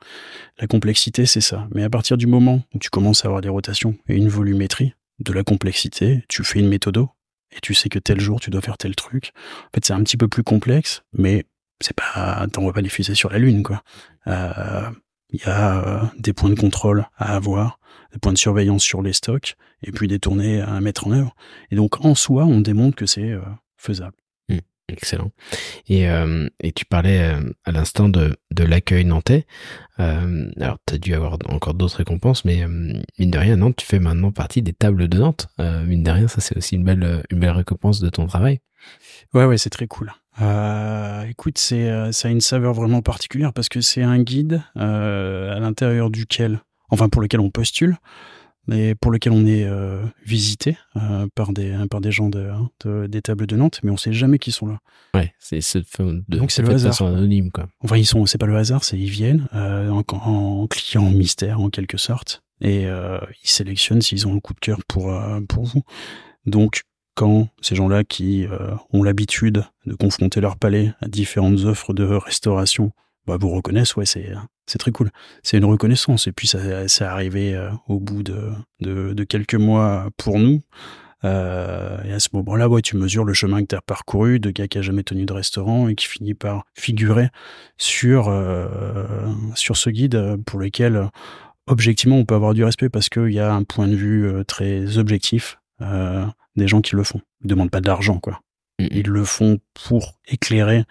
La complexité, c'est ça. Mais à partir du moment où tu commences à avoir des rotations et une volumétrie de la complexité, tu fais une méthodo et tu sais que tel jour tu dois faire tel truc. En fait, c'est un petit peu plus complexe, mais c'est pas, t'envoies pas les fusées sur la Lune, quoi. Il y a des points de contrôle à avoir, des points de surveillance sur les stocks et puis des tournées à mettre en œuvre. Et donc, en soi, on démontre que c'est faisable. Excellent. Et tu parlais à l'instant de l'accueil nantais. Alors, tu as dû avoir encore d'autres récompenses, mais mine de rien, Nantes, tu fais maintenant partie des tables de Nantes. Mine de rien, ça c'est aussi une belle récompense de ton travail. Ouais, c'est très cool. Écoute, ça a une saveur vraiment particulière parce que c'est un guide à l'intérieur duquel enfin pour lequel on postule, mais pour lequel on est visité par des gens des tables de Nantes, mais on sait jamais qui sont là. Ouais, donc c'est le hasard, de façon anonyme, quoi. Enfin, c'est pas le hasard, ils viennent en client mystère en quelque sorte, et ils sélectionnent s'ils ont un coup de cœur pour vous. Donc quand ces gens-là qui ont l'habitude de confronter leur palais à différentes offres de restauration, vous reconnaissent, ouais, c'est très cool. C'est une reconnaissance. Et puis c'est arrivé au bout de quelques mois pour nous. Et à ce moment-là, ouais, tu mesures le chemin que tu as parcouru de gars qui a jamais tenu de restaurant et qui finit par figurer sur ce guide pour lequel, objectivement, on peut avoir du respect parce qu'il y a un point de vue très objectif des gens qui le font. Ils demandent pas de l'argent, quoi. Ils le font pour éclairer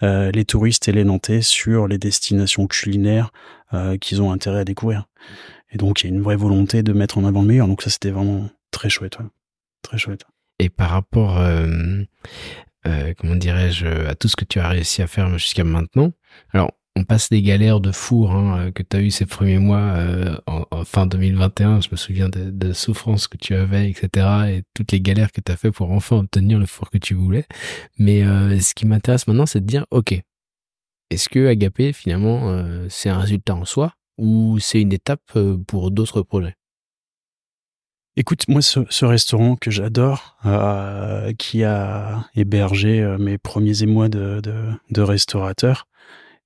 les touristes et les Nantais sur les destinations culinaires qu'ils ont intérêt à découvrir. Et donc, il y a une vraie volonté de mettre en avant le meilleur. Donc ça, c'était vraiment très chouette. Ouais. Très chouette. Et par rapport, comment dirais-je, à tout ce que tu as réussi à faire jusqu'à maintenant, alors, on passe des galères de four que tu as eu ces premiers mois en fin 2021. Je me souviens de souffrances que tu avais, etc. Et toutes les galères que tu as fait pour enfin obtenir le four que tu voulais. Mais ce qui m'intéresse maintenant, c'est de dire, ok, est-ce que Agapé, finalement, c'est un résultat en soi ou c'est une étape pour d'autres projets? Écoute, moi, ce restaurant que j'adore, qui a hébergé mes premiers émois de restaurateur,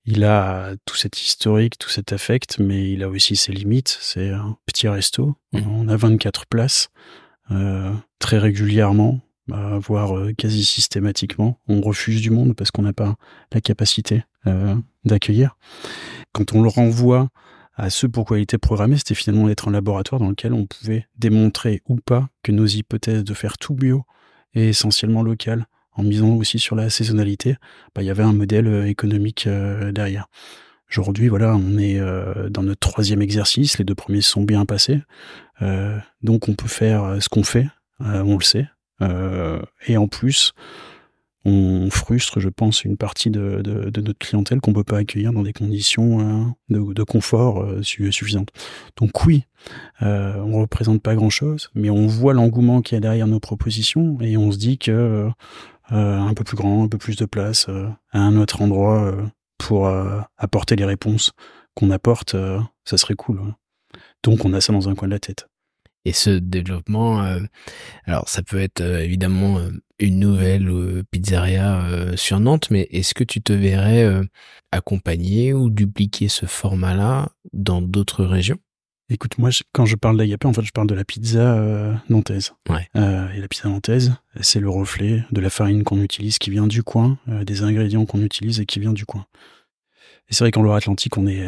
il a tout cet historique, tout cet affect, mais il a aussi ses limites. C'est un petit resto. On a 24 places, très régulièrement, voire quasi systématiquement. On refuse du monde parce qu'on n'a pas la capacité d'accueillir. Quand on le renvoie à ce pourquoi il était programmé, c'était finalement d'être un laboratoire dans lequel on pouvait démontrer ou pas que nos hypothèses de faire tout bio et essentiellement local, en misant aussi sur la saisonnalité, il y avait un modèle économique derrière. Aujourd'hui, voilà, on est dans notre 3e exercice, les 2 premiers se sont bien passés, donc on peut faire ce qu'on fait, on le sait, et en plus, on frustre, je pense, une partie de notre clientèle qu'on peut pas accueillir dans des conditions de confort suffisantes. Donc oui, on représente pas grand-chose, mais on voit l'engouement qu'il y a derrière nos propositions et on se dit que un peu plus grand, un peu plus de place, à un autre endroit pour apporter les réponses qu'on apporte, ça serait cool. Ouais. Donc on a ça dans un coin de la tête. Et ce développement, alors ça peut être évidemment une nouvelle pizzeria sur Nantes, mais est-ce que tu te verrais accompagner ou dupliquer ce format-là dans d'autres régions? Écoute, moi, quand je parle d'Agapé, en fait, je parle de la pizza nantaise. Ouais. Et la pizza nantaise, c'est le reflet de la farine qu'on utilise, qui vient du coin, des ingrédients qu'on utilise et qui vient du coin. Et c'est vrai qu'en Loire-Atlantique, on est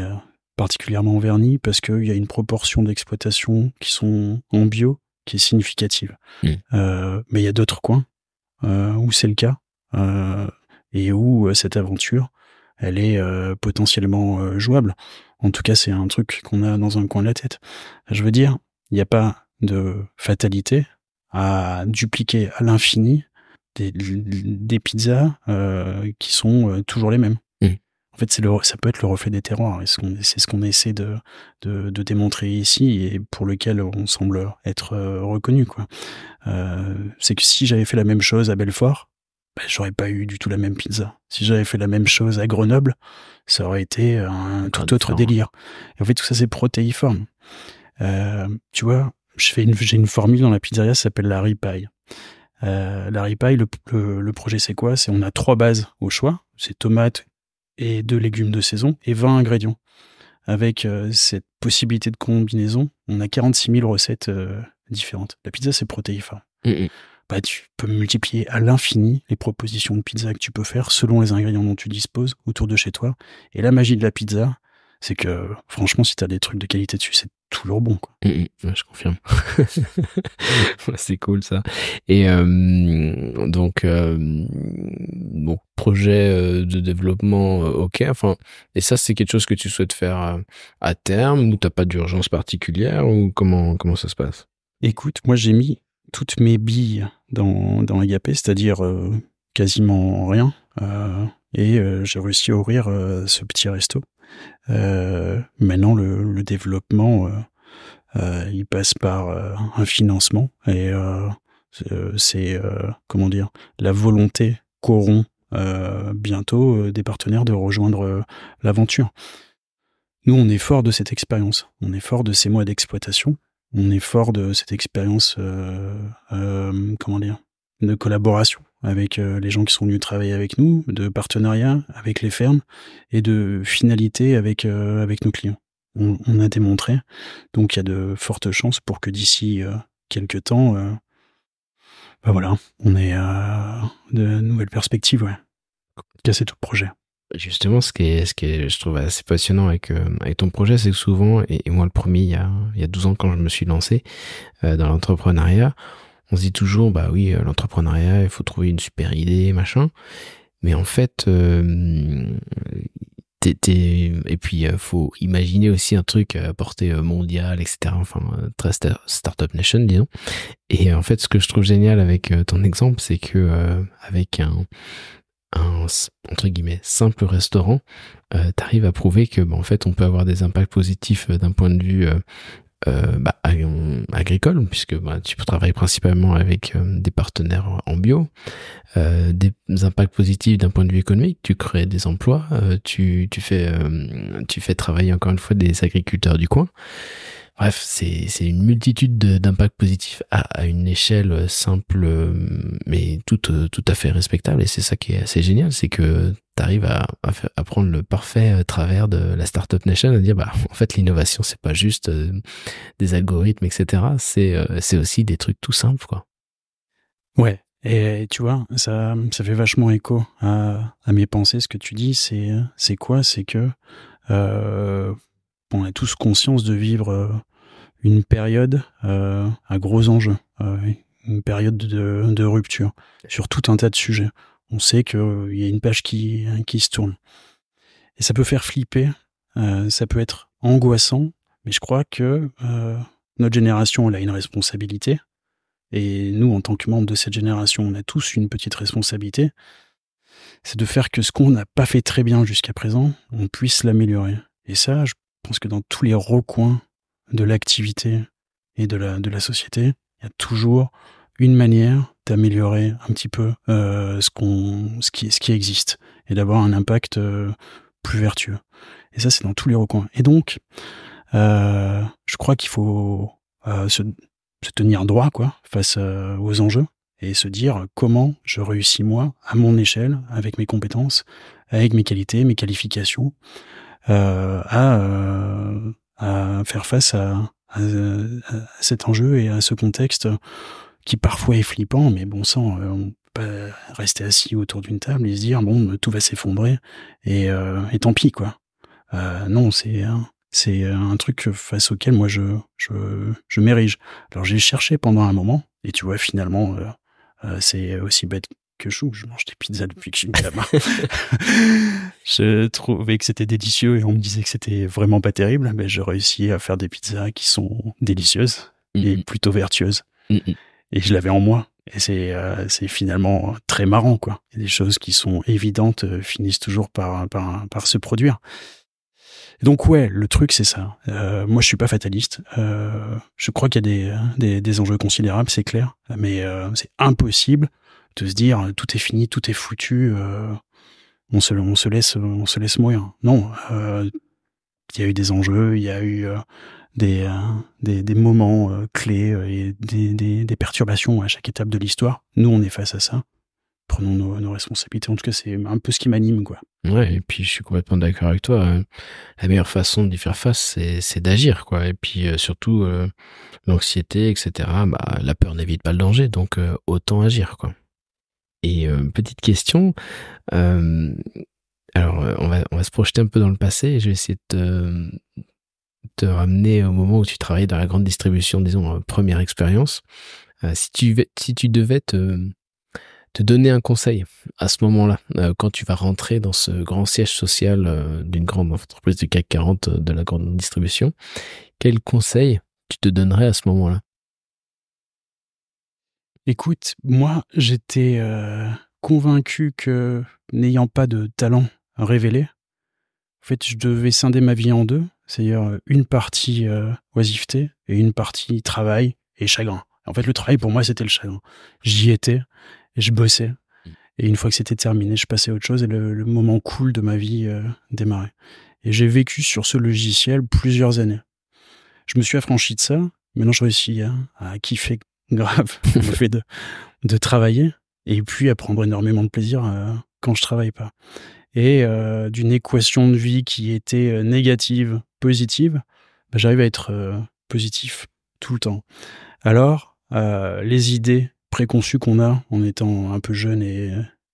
particulièrement vernis parce qu'il y a une proportion d'exploitations qui sont en bio qui est significative. Mais il y a d'autres coins où c'est le cas et où cette aventure, elle est potentiellement jouable. En tout cas, c'est un truc qu'on a dans un coin de la tête. Je veux dire, il n'y a pas de fatalité à dupliquer à l'infini des pizzas qui sont toujours les mêmes. En fait, ça peut être le reflet des terroirs, et c'est ce qu'on essaie de démontrer ici, et pour lequel on semble être reconnu, quoi. C'est que si j'avais fait la même chose à Belfort, j'aurais pas eu du tout la même pizza. Si j'avais fait la même chose à Grenoble, ça aurait été un tout autre délire. Et en fait, tout ça, c'est protéiforme. Tu vois, j'ai une formule dans la pizzeria, ça s'appelle la ripaille. La ripaille, le projet, c'est quoi? C'est on a 3 bases au choix. C'est tomates et 2 légumes de saison et 20 ingrédients. Avec cette possibilité de combinaison, on a 46 000 recettes différentes. La pizza, c'est protéiforme. Tu peux multiplier à l'infini les propositions de pizza que tu peux faire selon les ingrédients dont tu disposes autour de chez toi. Et la magie de la pizza, c'est que franchement, si t'as des trucs de qualité dessus, c'est toujours bon, quoi. Ouais, je confirme. C'est cool, ça. Et donc projet de développement, ok. Enfin, et ça, c'est quelque chose que tu souhaites faire à terme, ou t'as pas d'urgence particulière, ou comment ça se passe? Écoute, moi, j'ai mis toutes mes billes dans Agapé, c'est-à-dire quasiment rien, et j'ai réussi à ouvrir ce petit resto. Maintenant, le développement, il passe par un financement et c'est comment dire, la volonté qu'auront bientôt des partenaires de rejoindre l'aventure. Nous, on est fort de cette expérience, on est fort de ces mois d'exploitation, on est fort de cette expérience, comment dire, de collaboration avec les gens qui sont venus travailler avec nous, de partenariat avec les fermes et de finalité avec nos clients. On a démontré, donc il y a de fortes chances pour que d'ici quelques temps, bah voilà, on ait de nouvelles perspectives, ouais. Casser tout le projet. Justement, ce qui est, je trouve assez passionnant avec ton projet, c'est que souvent, et moi le premier, il y a 12 ans quand je me suis lancé dans l'entrepreneuriat, on se dit toujours, bah oui, l'entrepreneuriat, il faut trouver une super idée, machin. Mais en fait, et puis faut imaginer aussi un truc à portée mondiale, etc. Enfin, très startup nation, disons. Et en fait, ce que je trouve génial avec ton exemple, c'est que avec un entre guillemets simple restaurant, t'arrives à prouver que en fait on peut avoir des impacts positifs d'un point de vue agricole, puisque tu travailles principalement avec des partenaires en bio, des impacts positifs d'un point de vue économique, tu crées des emplois, tu fais travailler encore une fois des agriculteurs du coin. Bref, c'est une multitude d'impacts positifs à une échelle simple, mais tout à fait respectable. Et c'est ça qui est assez génial, c'est que tu arrives à prendre le parfait travers de la Startup Nation, à dire, en fait, l'innovation, c'est pas juste des algorithmes, etc. C'est aussi des trucs tout simples, quoi. Ouais. Et tu vois, ça fait vachement écho à mes pensées. Ce que tu dis, c'est quoi? C'est que on a tous conscience de vivre une période à gros enjeux, une période de rupture sur tout un tas de sujets. On sait qu'il y a une page qui se tourne. Et ça peut faire flipper, ça peut être angoissant, mais je crois que notre génération, elle a une responsabilité. Et nous, en tant que membres de cette génération, on a tous une petite responsabilité. C'est de faire que ce qu'on n'a pas fait très bien jusqu'à présent, on puisse l'améliorer. Et ça, je pense que dans tous les recoins de l'activité et de la société, il y a toujours une manière d'améliorer un petit peu ce qui existe et d'avoir un impact plus vertueux. Et ça, c'est dans tous les recoins. Et donc, je crois qu'il faut se tenir droit, quoi, face aux enjeux et se dire comment je réussis moi, à mon échelle, avec mes compétences, avec mes qualités, mes qualifications, à faire face à cet enjeu et à ce contexte qui parfois est flippant, mais bon sang, on peut pas rester assis autour d'une table et se dire bon, tout va s'effondrer et tant pis, quoi. Non, c'est un truc face auquel moi je m'érige. Alors j'ai cherché pendant un moment et tu vois finalement c'est aussi bête que chou. Je mange des pizzas depuis que je suis gamin. Je trouvais que c'était délicieux et on me disait que c'était vraiment pas terrible, mais j'ai réussi à faire des pizzas qui sont délicieuses et plutôt vertueuses. Et je l'avais en moi. Et c'est finalement très marrant, quoi. Et des choses qui sont évidentes finissent toujours par se produire. Donc ouais, le truc c'est ça. Moi je suis pas fataliste. Je crois qu'il y a des enjeux considérables, c'est clair. Mais c'est impossible de se dire tout est fini, tout est foutu. On se laisse mourir. Non, il y a eu des enjeux, il y a eu des moments clés et des perturbations à chaque étape de l'histoire. Nous on est face à ça. Prenons nos responsabilités. En tout cas, c'est un peu ce qui m'anime, quoi. Ouais, et puis je suis complètement d'accord avec toi. La meilleure façon d'y faire face, c'est d'agir, quoi. Et puis surtout, l'anxiété, etc. La peur n'évite pas le danger, donc autant agir, quoi. Et petite question, alors on va se projeter un peu dans le passé. Et je vais essayer de te ramener au moment où tu travaillais dans la grande distribution, disons première expérience. Si tu devais te donner un conseil à ce moment-là, quand tu vas rentrer dans ce grand siège social d'une grande entreprise du CAC 40 de la grande distribution, quel conseil tu te donnerais à ce moment-là? Écoute, moi, j'étais convaincu que n'ayant pas de talent révélé, En fait, je devais scinder ma vie en deux, c'est-à-dire une partie oisiveté et une partie travail et chagrin. En fait, le travail, pour moi, c'était le chagrin. J'y étais et je bossais. Et une fois que c'était terminé, je passais à autre chose et le moment cool de ma vie démarrait. Et j'ai vécu sur ce logiciel plusieurs années. Je me suis affranchi de ça. Maintenant, je réussis à kiffer grave le fait de travailler et puis à prendre énormément de plaisir quand je travaille pas. Et d'une équation de vie qui était négative, positive, j'arrive à être positif tout le temps. Alors, les idées préconçues qu'on a en étant un peu jeune et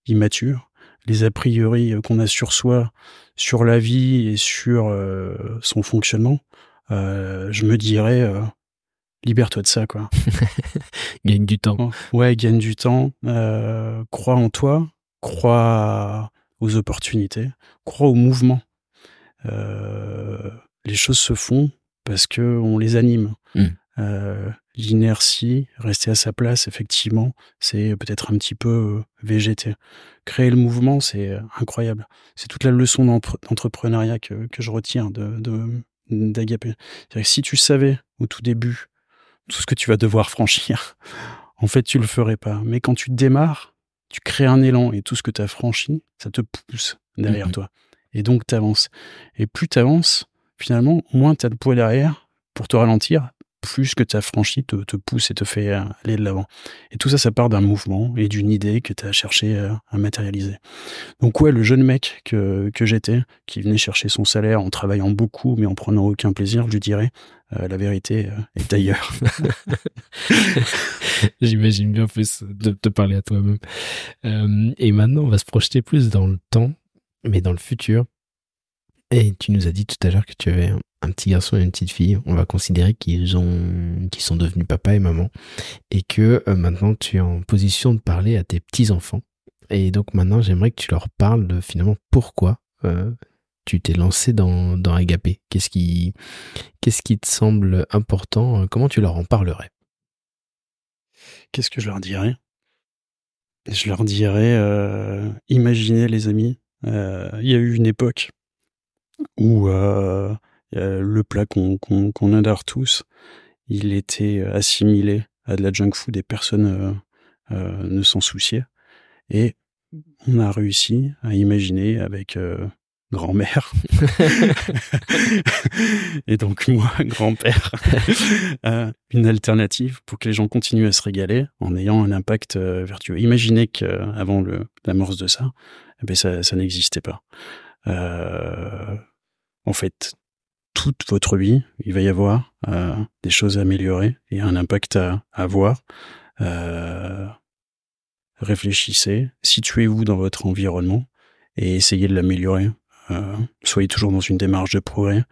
immature, les a priori qu'on a sur soi, sur la vie et sur son fonctionnement, je me dirais, libère-toi de ça, quoi. Gagne du temps. Ouais, gagne du temps. Crois en toi, crois aux opportunités, crois au mouvement. Les choses se font parce que on les anime. L'inertie, rester à sa place, effectivement, c'est peut-être un petit peu végéter. Créer le mouvement, c'est incroyable. C'est toute la leçon d'entrepreneuriat que je retiens d'Agapé. C'est-à-dire que si tu savais au tout début tout ce que tu vas devoir franchir, en fait, tu le ferais pas. Mais quand tu démarres, tu crées un élan et tout ce que tu as franchi, ça te pousse derrière toi. Et donc, tu avances. Et plus tu avances, finalement, moins tu as de poids derrière pour te ralentir, plus que tu as franchi te pousse et te fait aller de l'avant. Et tout ça, ça part d'un mouvement et d'une idée que tu as cherché à matérialiser. Donc ouais, le jeune mec que j'étais, qui venait chercher son salaire en travaillant beaucoup, mais en prenant aucun plaisir, je lui dirais, la vérité est ailleurs. J'imagine bien plus de te parler à toi-même. Et maintenant, on va se projeter plus dans le temps, mais dans le futur. Et tu nous as dit tout à l'heure que tu avais un petit garçon et une petite fille. On va considérer qu'ils sont devenus papa et maman. Et que maintenant, tu es en position de parler à tes petits-enfants. Et donc maintenant, j'aimerais que tu leur parles de finalement pourquoi tu t'es lancé dans Agapé. Qu'est-ce qui te semble important? Comment tu leur en parlerais? Qu'est-ce que je leur dirais? Je leur dirais, imaginez les amis, il y a eu une époque où le plat qu'on adore tous, il était assimilé à de la junk food et personne ne s'en souciait. Et on a réussi à imaginer avec grand-mère et donc moi, grand-père, une alternative pour que les gens continuent à se régaler en ayant un impact vertueux. Imaginez qu'avant l'amorce de ça, ça n'existait pas. En fait, toute votre vie, il va y avoir des choses à améliorer et un impact à avoir. Réfléchissez, situez-vous dans votre environnement et essayez de l'améliorer. Soyez toujours dans une démarche de progrès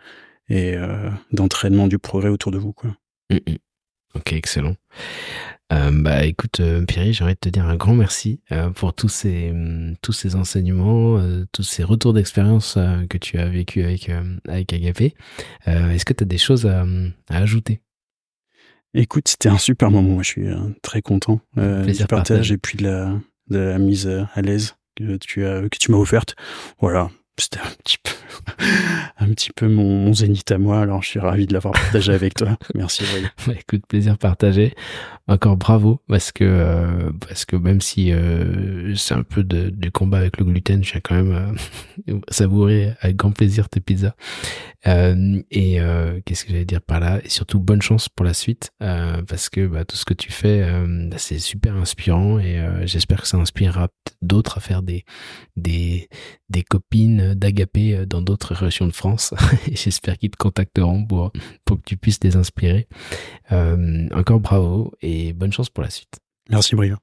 et d'entraînement du progrès autour de vous, quoi. Ok, excellent. Écoute, Pierre, j'ai envie de te dire un grand merci pour tous ces enseignements, tous ces retours d'expérience que tu as vécu avec Agapé. Est-ce que tu as des choses à ajouter? Écoute, c'était un super moment. Moi, je suis très content Plaisir du partage et puis de la mise à l'aise que tu m'as offerte. Voilà, c'était un petit peu mon zénith à moi. Alors, je suis ravi de l'avoir partagé avec toi. Merci, Brian. Écoute, plaisir partagé. Encore bravo, parce que même si c'est un peu du combat avec le gluten, je viens quand même savourer avec grand plaisir tes pizzas. Qu'est-ce que j'allais dire par là? Et surtout, bonne chance pour la suite, parce que tout ce que tu fais, c'est super inspirant et j'espère que ça inspirera d'autres à faire des copines d'Agapé dans d'autres régions de France. Et j'espère qu'ils te contacteront pour que tu puisses les inspirer. Encore bravo et bonne chance pour la suite. Merci, Brian.